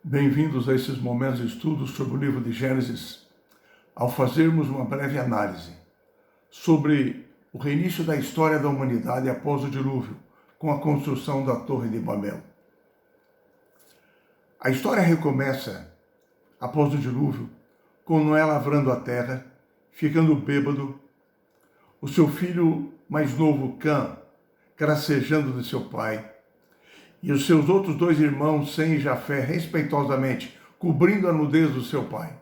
Bem-vindos a esses momentos de estudo sobre o livro de Gênesis, ao fazermos uma breve análise sobre o reinício da história da humanidade após o dilúvio, com a construção da Torre de Babel. A história recomeça após o dilúvio, com Noé lavrando a terra, ficando bêbado, o seu filho mais novo, Cã, gracejando de seu pai, e os seus outros dois irmãos, Sem e Jafé, respeitosamente, cobrindo a nudez do seu pai.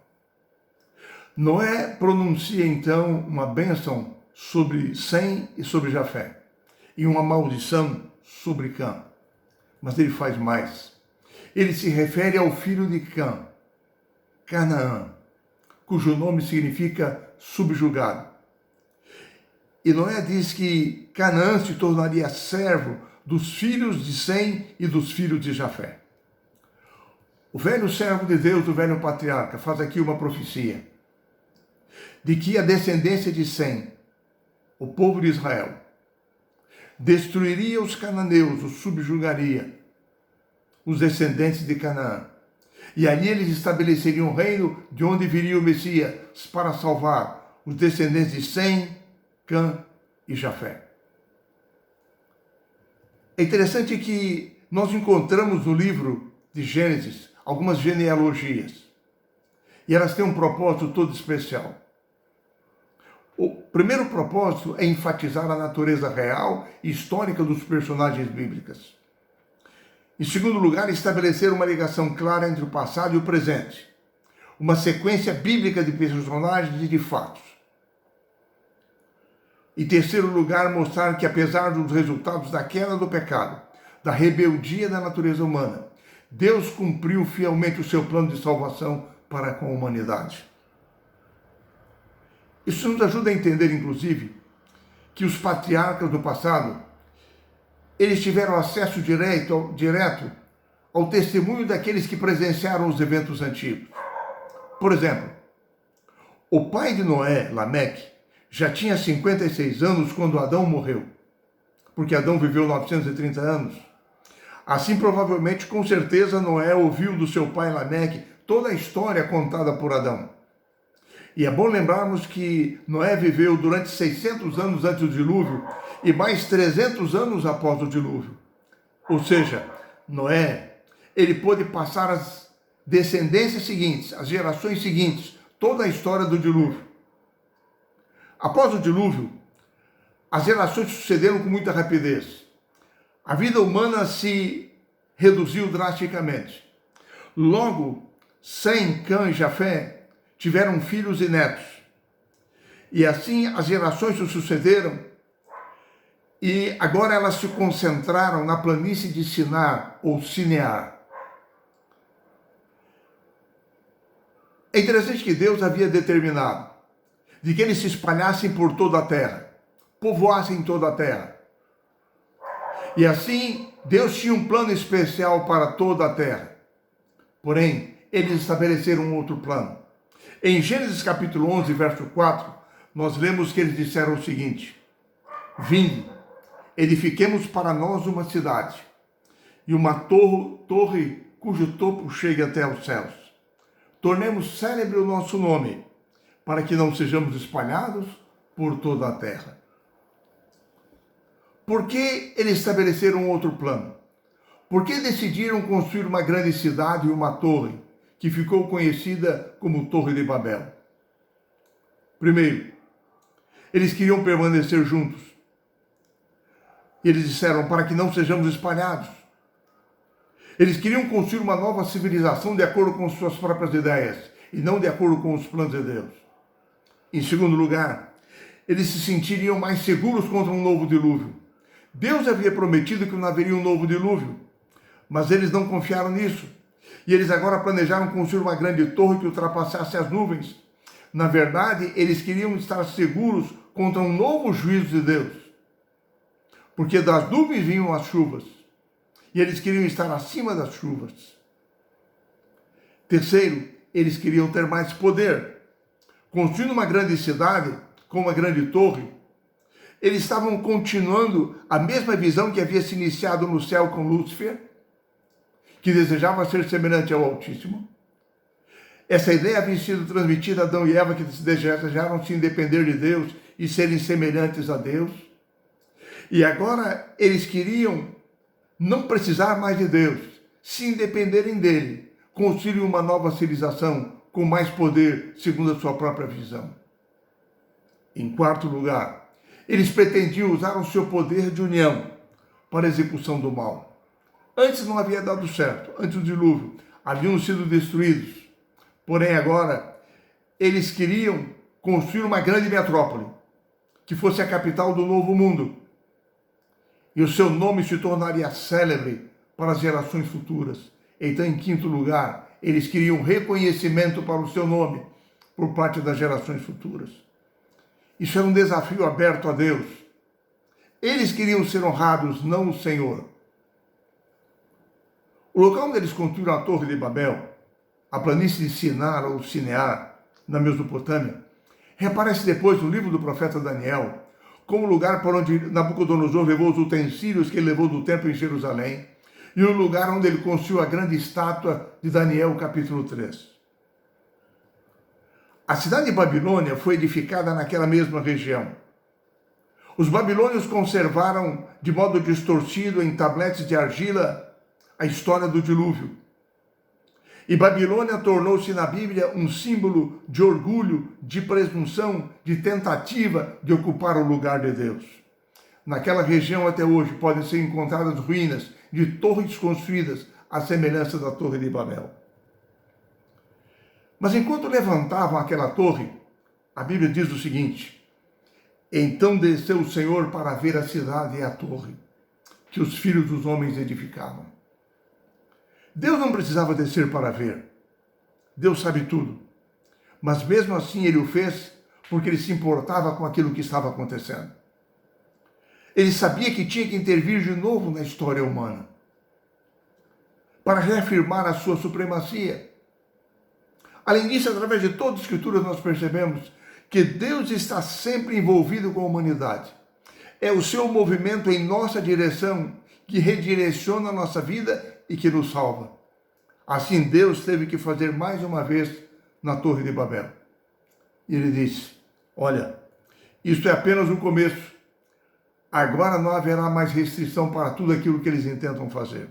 Noé pronuncia então uma bênção sobre Sem e sobre Jafé, e uma maldição sobre Cã. Mas ele faz mais. Ele se refere ao filho de Cã, Canaã, cujo nome significa subjugado. E Noé diz que Canaã se tornaria servo dos filhos de Sem e dos filhos de Jafé. O velho servo de Deus, o velho patriarca, faz aqui uma profecia de que a descendência de Sem, o povo de Israel, destruiria os cananeus, os subjugaria, os descendentes de Canaã. E ali eles estabeleceriam um reino de onde viria o Messias para salvar os descendentes de Sem, Cã e Jafé. É interessante que nós encontramos no livro de Gênesis algumas genealogias. E elas têm um propósito todo especial. O primeiro propósito é enfatizar a natureza real e histórica dos personagens bíblicos. Em segundo lugar, estabelecer uma ligação clara entre o passado e o presente. Uma sequência bíblica de personagens e de fatos. Em terceiro lugar, mostrar que apesar dos resultados da queda do pecado, da rebeldia da natureza humana, Deus cumpriu fielmente o seu plano de salvação para com a humanidade. Isso nos ajuda a entender, inclusive, que os patriarcas do passado, eles tiveram acesso direto ao testemunho daqueles que presenciaram os eventos antigos. Por exemplo, o pai de Noé, Lameque, já tinha 56 anos quando Adão morreu, porque Adão viveu 930 anos. Assim, provavelmente, com certeza, Noé ouviu do seu pai Lameque toda a história contada por Adão. E é bom lembrarmos que Noé viveu durante 600 anos antes do dilúvio e mais 300 anos após o dilúvio. Ou seja, Noé, ele pôde passar as descendências seguintes, as gerações seguintes, toda a história do dilúvio. Após o dilúvio, as gerações sucederam com muita rapidez. A vida humana se reduziu drasticamente. Logo, Sem, Cã e Jafé tiveram filhos e netos. E assim as gerações se sucederam e agora elas se concentraram na planície de Sinar ou Sinear. É interessante que Deus havia determinado de que eles se espalhassem por toda a terra, povoassem toda a terra. E assim, Deus tinha um plano especial para toda a terra. Porém, eles estabeleceram um outro plano. Em Gênesis capítulo 11, verso 4, nós lemos que eles disseram o seguinte: Vinde, edifiquemos para nós uma cidade, e uma torre cujo topo chegue até aos céus. Tornemos célebre o nosso nome, para que não sejamos espalhados por toda a terra. Por que eles estabeleceram outro plano? Por que decidiram construir uma grande cidade e uma torre, que ficou conhecida como Torre de Babel? Primeiro, eles queriam permanecer juntos. Eles disseram, para que não sejamos espalhados. Eles queriam construir uma nova civilização de acordo com suas próprias ideias, e não de acordo com os planos de Deus. Em segundo lugar, eles se sentiriam mais seguros contra um novo dilúvio. Deus havia prometido que não haveria um novo dilúvio, mas eles não confiaram nisso. E eles agora planejaram construir uma grande torre que ultrapassasse as nuvens. Na verdade, eles queriam estar seguros contra um novo juízo de Deus. Porque das nuvens vinham as chuvas. E eles queriam estar acima das chuvas. Terceiro, eles queriam ter mais poder. Construindo uma grande cidade, com uma grande torre, eles estavam continuando a mesma visão que havia se iniciado no céu com Lúcifer, que desejava ser semelhante ao Altíssimo. Essa ideia havia sido transmitida a Adão e Eva, que desejaram se independer de Deus e serem semelhantes a Deus. E agora eles queriam não precisar mais de Deus, se independerem dele, construir uma nova civilização com mais poder, segundo a sua própria visão. Em quarto lugar, eles pretendiam usar o seu poder de união para a execução do mal. Antes não havia dado certo, antes do dilúvio, haviam sido destruídos. Porém, agora, eles queriam construir uma grande metrópole, que fosse a capital do novo mundo. E o seu nome se tornaria célebre para as gerações futuras. Então, em quinto lugar, eles queriam reconhecimento para o seu nome por parte das gerações futuras. Isso era um desafio aberto a Deus. Eles queriam ser honrados, não o Senhor. O local onde eles construíram a Torre de Babel, a planície de Sinar ou Sinear, na Mesopotâmia, reaparece depois no livro do profeta Daniel, como lugar para onde Nabucodonosor levou os utensílios que ele levou do templo em Jerusalém, e o lugar onde ele construiu a grande estátua de Daniel, capítulo 3. A cidade de Babilônia foi edificada naquela mesma região. Os babilônios conservaram de modo distorcido em tabletes de argila a história do dilúvio. E Babilônia tornou-se na Bíblia um símbolo de orgulho, de presunção, de tentativa de ocupar o lugar de Deus. Naquela região até hoje podem ser encontradas ruínas de torres construídas à semelhança da Torre de Babel. Mas enquanto levantavam aquela torre, a Bíblia diz o seguinte: então desceu o Senhor para ver a cidade e a torre que os filhos dos homens edificavam. Deus não precisava descer para ver. Deus sabe tudo. Mas mesmo assim ele o fez porque ele se importava com aquilo que estava acontecendo. Ele sabia que tinha que intervir de novo na história humana para reafirmar a sua supremacia. Além disso, através de toda a Escritura, nós percebemos que Deus está sempre envolvido com a humanidade. É o seu movimento em nossa direção que redireciona a nossa vida e que nos salva. Assim, Deus teve que fazer mais uma vez na Torre de Babel. E ele disse: olha, isso é apenas o começo. Agora não haverá mais restrição para tudo aquilo que eles intentam fazer.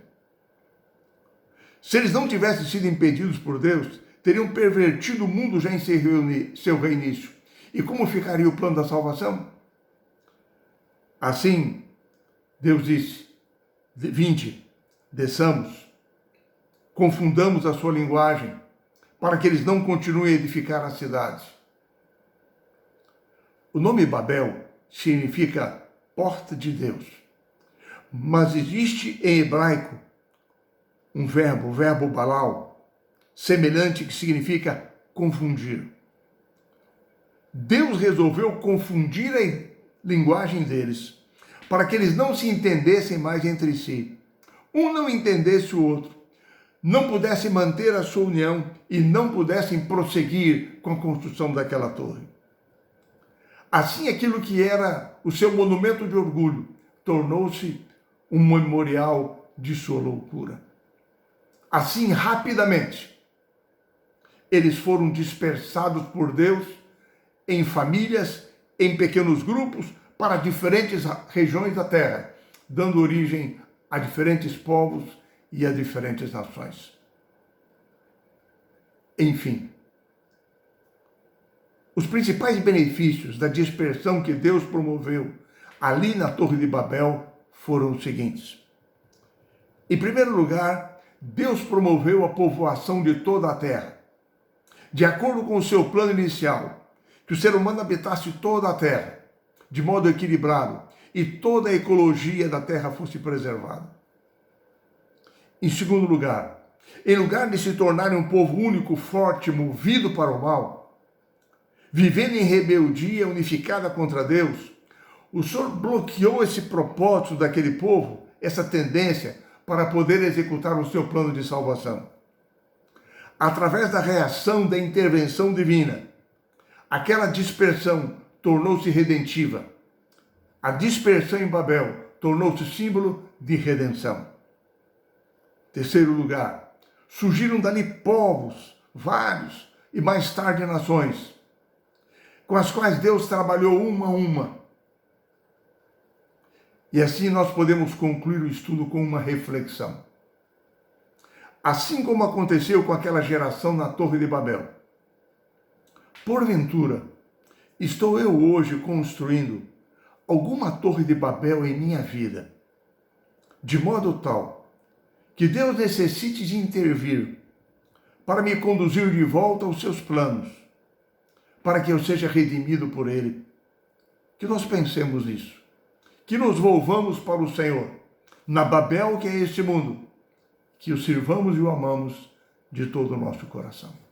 Se eles não tivessem sido impedidos por Deus, teriam pervertido o mundo já em seu reinício. E como ficaria o plano da salvação? Assim, Deus disse: vinde, desçamos, confundamos a sua linguagem, para que eles não continuem a edificar as cidades. O nome Babel significa porta de Deus, mas existe em hebraico um verbo, o verbo balal, semelhante, que significa confundir. Deus resolveu confundir a linguagem deles, para que eles não se entendessem mais entre si. Um não entendesse o outro, não pudessem manter a sua união e não pudessem prosseguir com a construção daquela torre. Assim, aquilo que era o seu monumento de orgulho tornou-se um memorial de sua loucura. Assim, rapidamente, eles foram dispersados por Deus em famílias, em pequenos grupos, para diferentes regiões da terra, dando origem a diferentes povos e a diferentes nações. Enfim, os principais benefícios da dispersão que Deus promoveu ali na Torre de Babel foram os seguintes. Em primeiro lugar, Deus promoveu a povoação de toda a terra. De acordo com o seu plano inicial, que o ser humano habitasse toda a terra, de modo equilibrado, e toda a ecologia da terra fosse preservada. Em segundo lugar, em lugar de se tornarem um povo único, forte, movido para o mal, vivendo em rebeldia unificada contra Deus, o Senhor bloqueou esse propósito daquele povo, essa tendência, para poder executar o seu plano de salvação. Através da reação da intervenção divina, aquela dispersão tornou-se redentiva. A dispersão em Babel tornou-se símbolo de redenção. Terceiro lugar, surgiram dali povos, vários, e mais tarde nações, com as quais Deus trabalhou uma a uma. E assim nós podemos concluir o estudo com uma reflexão. Assim como aconteceu com aquela geração na Torre de Babel, porventura, estou eu hoje construindo alguma Torre de Babel em minha vida, de modo tal que Deus necessite de intervir para me conduzir de volta aos seus planos, para que eu seja redimido por Ele. Que nós pensemos nisso, que nos volvamos para o Senhor, na Babel que é este mundo, que o sirvamos e o amamos de todo o nosso coração.